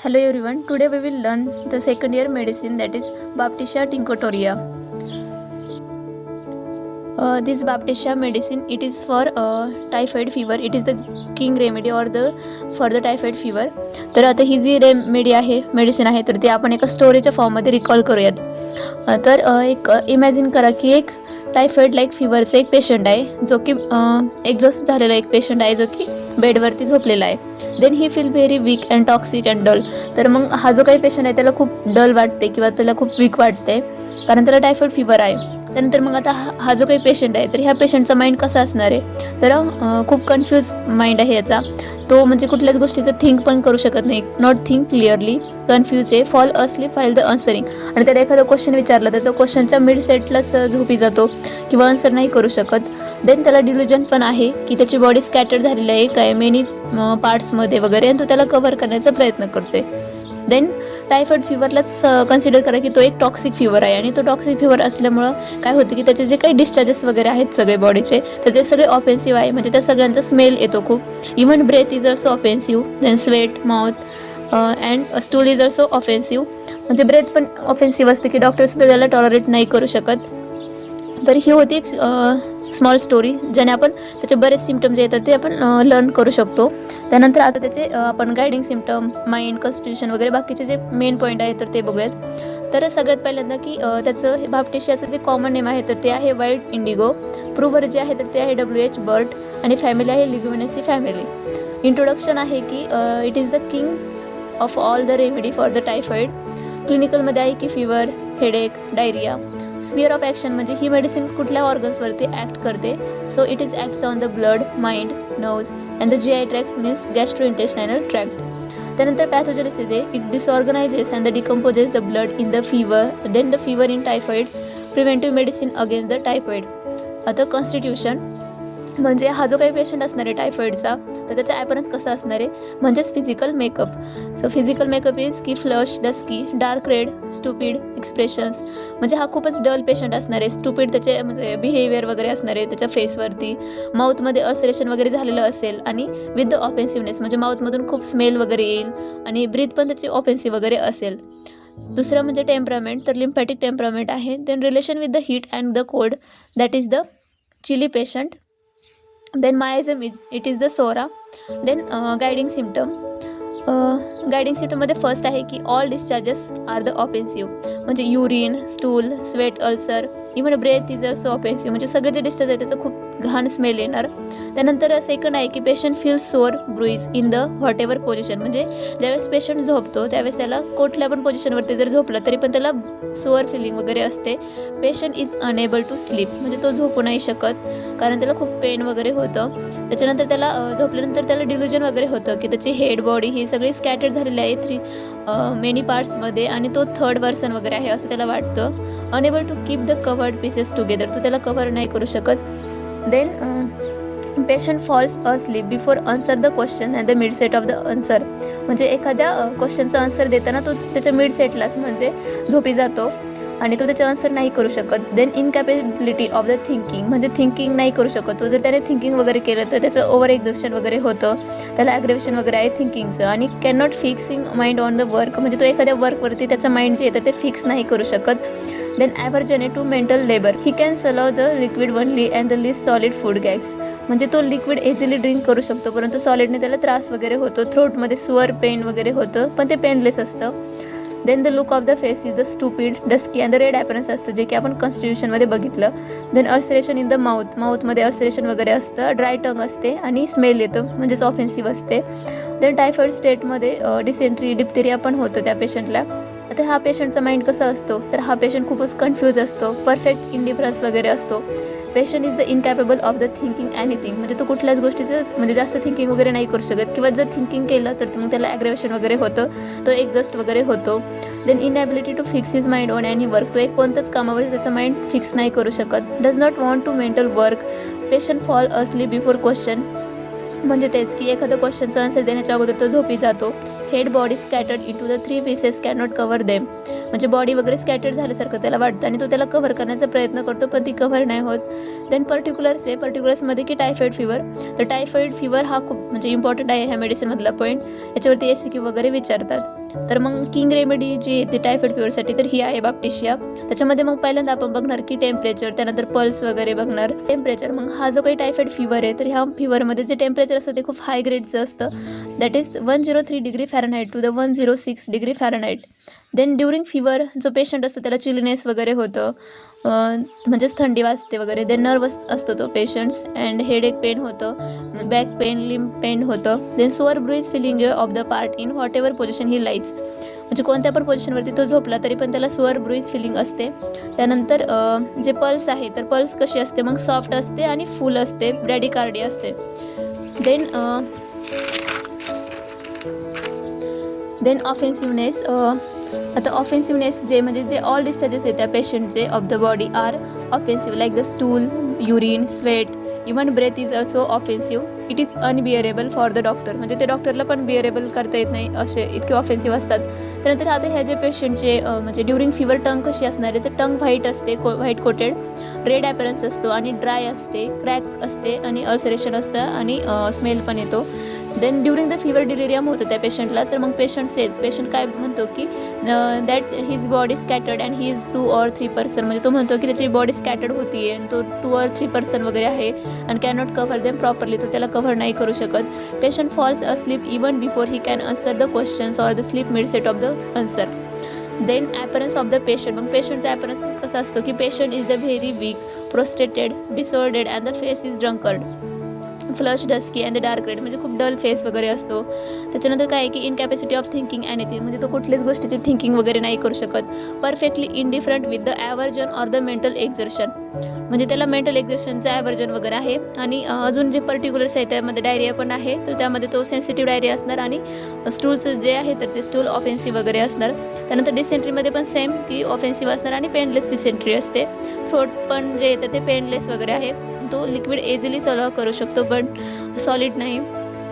Hello everyone, today we will learn the second year medicine, that is Baptisia tinctoria. This Baptisia medicine, it is for typhoid fever. It is the king remedy or the for the typhoid fever. तर आता ही जी remedy आहे, medicine आहे, तर ती आपण एका स्टोरीच्या फॉर्ममध्ये recall करूयात. तर एक इमॅजिन करा की एक टायफॉइड लाईक फीवरचा एक पेशंट आहे, जो की एक्झॉस्ट झालेला एक पेशंट आहे, जो की बेडवरती झोपलेला आहे. Then he feel very weak and toxic and dull. तर मग हा जो काही पेशंट आहे त्याला खूप डल वाटते किंवा त्याला खूप वीक वाटते, कारण त्याला टायफॉइड फीवर आहे. त्यानंतर मग आता हा जो काही पेशंट आहे, तर ह्या पेशंटचा माइंड कसा असणार आहे, तर खूप कन्फ्यूज माइंड आहे याचा. तो म्हणजे कुठल्याच गोष्टीचं थिंक पण करू शकत नाही, नॉट थिंक क्लिअरली, कन्फ्यूज आहे, fall asleep file the answering. आणि त्याला एखादा क्वेश्चन विचारला तर तो क्वेश्चनच्या मिड सेटलाच झोपी जातो किंवा आन्सर नाही करू शकत. देन त्याला डिल्युजन पण आहे की त्याची बॉडी स्कॅटर झालेली आहे काय मेनी पार्ट्समध्ये वगैरे, आणि तो त्याला कव्हर करण्याचा प्रयत्न करते. देन टायफॉइड फीवरलाच कन्सिडर करा की तो एक टॉक्सिक फीवर आहे, आणि तो टॉक्सिक फीवर असल्यामुळं काय होतं की त्याचे जे काही डिस्चार्जेस वगैरे आहेत सगळे बॉडीचे, तर ते सगळे ऑफेन्सिव्ह आहे. म्हणजे त्या सगळ्यांचा स्मेल येतो खूप. Even breath is also offensive. Then sweat, mouth and stool is also offensive. म्हणजे ब्रेथ पण ऑफेन्सिव्ह असते की डॉक्टरसुद्धा त्याला टॉलरेट नाही करू शकत. तर ही होती एक स्मॉल स्टोरी, ज्याने आपण त्याचे बरेच सिम्पटम जे येतात ते आपण लर्न करू शकतो. त्यानंतर आता त्याचे आपण गायडिंग सिम्पटम, माइंड, कॉन्स्टिट्यूशन वगैरे बाकीचे जे मेन पॉईंट आहेत तर ते बघूयात. तर सगळ्यात पहिल्यांदा की त्याचं बाप्टिशियाचं जे कॉमन नेम आहे तर ते आहे व्हाईट इंडिगो. प्रूव्हर जे आहे तर ते आहे WH बर्ट, आणि फॅमिली आहे लिग्युमिनेसी फॅमिली. इंट्रोडक्शन आहे की it is the king of all the remedy for the typhoid. क्लिनिकलमध्ये आहे की fever, headache, diarrhoea. Sphere of action म्हणजे ही मेडिसिन कुठल्या ऑर्गन्सवरती ॲक्ट करते. So it is acts on the blood, mind, nerves and the GI tracts means gastrointestinal tract. त्यानंतर pathogenesis आहे, it disorganises and the decomposes the blood in the fever, then the fever in typhoid, preventive medicine against the typhoid. आता constitution म्हणजे हा जो काही patient असणार आहे टायफॉइडचा, तर त्याचा ॲपरन्स कसा असणार आहे, म्हणजेच physical makeup. So physical makeup is की flush, dusky, dark red, stupid expressions. म्हणजे हा खूपच डल पेशंट असणार आहे. स्टुपिड त्याचे म्हणजे बिहेवियर वगैरे असणार आहे त्याच्या फेसवरती. माउथमध्ये अल्सरेशन वगैरे झालेलं असेल, आणि विथ द ऑफेन्सिव्हनेस म्हणजे माउथमधून खूप स्मेल वगैरे येईल, आणि ब्रीथ पण त्याची ऑफेन्सिव्ह वगैरे असेल. दुसरं म्हणजे टेम्परामेंट, तर लिम्फॅटिक टेम्परामेंट आहे. Then relation with the heat and the cold, that is the chilly patient. Then miasm it is the psora. Then guiding symptom. Guiding सिम्पटममध्ये फर्स्ट आहे की all discharges are the offensive. म्हणजे urine, stool, sweat, ulcer, even breath is also offensive. म्हणजे सगळे जे discharge आहे त्याचं खूप घाण स्मेल येणार. त्यानंतर सेकंड आहे की patient feel sore bruise in the whatever position. म्हणजे ज्यावेळेस पेशंट झोपतो त्यावेळेस त्याला कुठल्या पण पोझिशनवरती जर झोपलं तरी पण त्याला सोअर फिलिंग वगैरे असते. Patient is unable to sleep, म्हणजे तो झोपू नाही शकत कारण त्याला खूप पेन वगैरे होतं. त्याच्यानंतर त्याला झोपल्यानंतर त्याला डिल्युजन वगैरे होतं की त्याची हेड, बॉडी ही सगळी स्कॅटर्ड झालेली आहे मेनी पार्ट्समध्ये, आणि तो थर्ड पर्सन वगैरे आहे असं त्याला वाटतं. Unable to keep the covered pieces together, तो त्याला कव्हर नाही करू शकत. Then patient falls asleep before answer the question and the mid set of the answer. म्हणजे एखाद्या क्वेश्चनचा आन्सर देताना तो त्याच्या मिड सेटलाच म्हणजे झोपी जातो, आणि तो त्याचा आन्सर नाही करू शकत. देन इनकॅपेबिलिटी ऑफ द थिंकिंग, म्हणजे थिंकिंग नाही करू शकत तो. जर त्याने थिंकिंग वगैरे केलं तर त्याचं ओव्हर एक्झर्शन वगैरे होतं, त्याला ॲग्रेवेशन वगैरे आहे थिंकिंगचं. आणि can not fixing mind on the work, म्हणजे तो एखाद्या वर्कवरती त्याचं माइंड जे येतं ते फिक्स नाही करू शकत. Then aversion to mental labour, he can swallow the liquid only and the least solid food gags. म्हणजे तो लिक्विड इझिली ड्रिंक करू शकतो, परंतु सॉलिडने त्याला त्रास वगैरे होतो, थ्रोटमध्ये सुअर पेन वगैरे होतं, पण ते पेनलेस असतं. Then the look of the face is the stupid, dusky and the red appearance असतं, जे की आपण कॉन्स्टिट्यूशनमध्ये बघितलं. देन अल्सरेशन इन द माउथमध्ये अल्सरेशन वगैरे असतं, ड्राय टंग असते, आणि स्मेल येतं म्हणजेच ऑफेन्सिव्ह असते. देन टायफॉइड स्टेटमध्ये डिसेंट्री, डिप्थेरिया पण होतं त्या पेशंटला. आता हा पेशंटचा माइंड कसा असतो, तर हा पेशंट खूपच कन्फ्यूज असतो, परफेक्ट इंडिफरन्स वगैरे असतो. Patient is the incapable of the thinking anything, म्हणजे तो कुठल्याच गोष्टीचं म्हणजे जास्त थिंकिंग वगैरे नाही करू शकत, किंवा जर थिंकिंग केलं तर मग त्याला ॲग्रेवेशन वगैरे होतं, तो एक्झॉस्ट वगैरे होतो. Then inability to fix his mind on any work, तो एक कोणतंच कामावर त्याचं माइंड फिक्स नाही करू शकत. Does not want to mental work. Patient fall asleep before question, म्हणजे तेच की एखादं क्वेश्चनचा आन्सर देण्याच्या अगोदर तो झोपी जातो. Head body scattered into the 3 pieces cannot cover them. म्हणजे बॉडी वगैरे स्कॅटर्ड झाल्यासारखं त्याला वाटतं आणि तो त्याला कव्हर करण्याचा प्रयत्न करतो, पण ती कव्हर नाही होत. देन पर्टिक्युलर्स आहे, पर्टिक्युलर्समध्ये की टायफॉईड फिवर. तर टायफॉईड फिवर हा खूप म्हणजे इम्पॉर्टंट आहे ह्या मेडिसिनमधला पॉईंट. याच्यावरती SCQ वगैरे विचारतात. तर मग किंग रेमेडी जी आहे ती टायफॉईड फिवरसाठी तर ही आहे बाप्टिशिया. त्याच्यामध्ये मग पहिल्यांदा आपण बघणार की टेम्परेचर, त्यानंतर पल्स वगैरे बघणार. टेम्परेचर, मग हा जो काही टायफॉईड फिवर आहे तर ह्या फिवरमध्ये जे टेम्परेचर असतं ते खूप हाय ग्रेडचं असतं. That is 103 degree Fahrenheit to the 106 degree Fahrenheit. Then during fever जो पेशंट असतो त्याला चिलनेस वगैरे होतं, म्हणजेच थंडी वाजते वगैरे. देन नर्वस असतो तो पेशंट्स अँड हेडेक पेन होतं, बॅक पेन, लिम्ब पेन होतं. Then sore bruise feeling of the part in whatever position he lies. म्हणजे कोणत्या पण पोझिशनवरती तो झोपला तरी पण त्याला सोअर ब्रुईज फिलिंग असते. त्यानंतर जे पल्स आहे तर पल्स कशी असते मग सॉफ्ट असते आणि फुल असते, ब्रॅडिकार्डिया असते. Then offensiveness. आता ऑफेन्सिवनेस जे म्हणजे जे ऑल डिस्चार्जेस आहेत त्या पेशंटचे of the body are offensive, like the stool, urine, sweat, even breath is also offensive. It is unbearable for the doctor. म्हणजे ते डॉक्टरला पण बिअरेबल करता येत नाही, असे इतके ऑफेन्सिव्ह असतात. त्यानंतर आता ह्या जे पेशंटचे म्हणजे ड्युरिंग फिवर टंग कशी असणार आहे तर टंग व्हाईट असते, व्हाईट कोटेड, रेड ॲपरन्स असतो आणि ड्राय असते, क्रॅक असते आणि अल्सरेशन असतं आणि स्मेल पण येतो. Then during the fever delirium होतं त्या पेशंटला. तर मग पेशंट काय म्हणतो की that his body scattered and he is 2 or 3%. म्हणजे तो म्हणतो की त्याची बॉडी स्कॅटर्ड होती आणि तो 2 or 3% वगैरे आहे आणि कॅनॉट कव्हर देम प्रॉपरली. तो त्याला कव्हर नाही करू शकत. Patient falls asleep even before he can answer the questions or the sleep mid set of the answer. Then appearance of the patient. मग पेशंटचा ॲपरन्स कसा असतो की patient is the very weak, prostrated, disordered and the face is drunkard, flush, dusky and the dark red. म्हणजे खूप dull face वगैरे असतो. त्याच्यानंतर काय आहे की इनकॅपॅसिटी ऑफ थिंकिंग एनिथिंग. म्हणजे तो कुठल्याच गोष्टीची थिंकिंग वगैरे नाही करू शकत. Perfectly indifferent with the aversion or the mental exertion. म्हणजे त्याला मेंटल एक्झर्शनचं ॲव्हर्जन वगैरे आहे. आणि अजून जे पर्टिक्युलर्स आहे त्यामध्ये डायरिया पण आहे. तर त्यामध्ये तो सेन्सिटिव्ह डायरिया असणार आणि स्टूलचं जे आहे तर ते स्टूल ऑफेन्सिव्ह वगैरे असणार. त्यानंतर डिसेंट्रीमध्ये पण सेम की ऑफेन्सिव्ह असणार आणि पेनलेस डिसेंट्री असते. थ्रोट पण जे येतं ते पेनलेस वगैरे आहे. तो लिक्विड इझिली सॉल्व्ह करू शकतो पण सॉलिड नाही.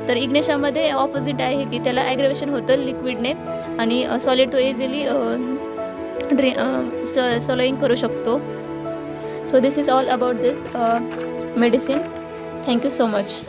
तर इग्नेशामध्ये ऑपोजिट आहे की त्याला ॲग्रेवेशन होतं लिक्विडने आणि सॉलिड तो इझिली सॉल्विंग करू शकतो. So this is all about this medicine. Thank you so much.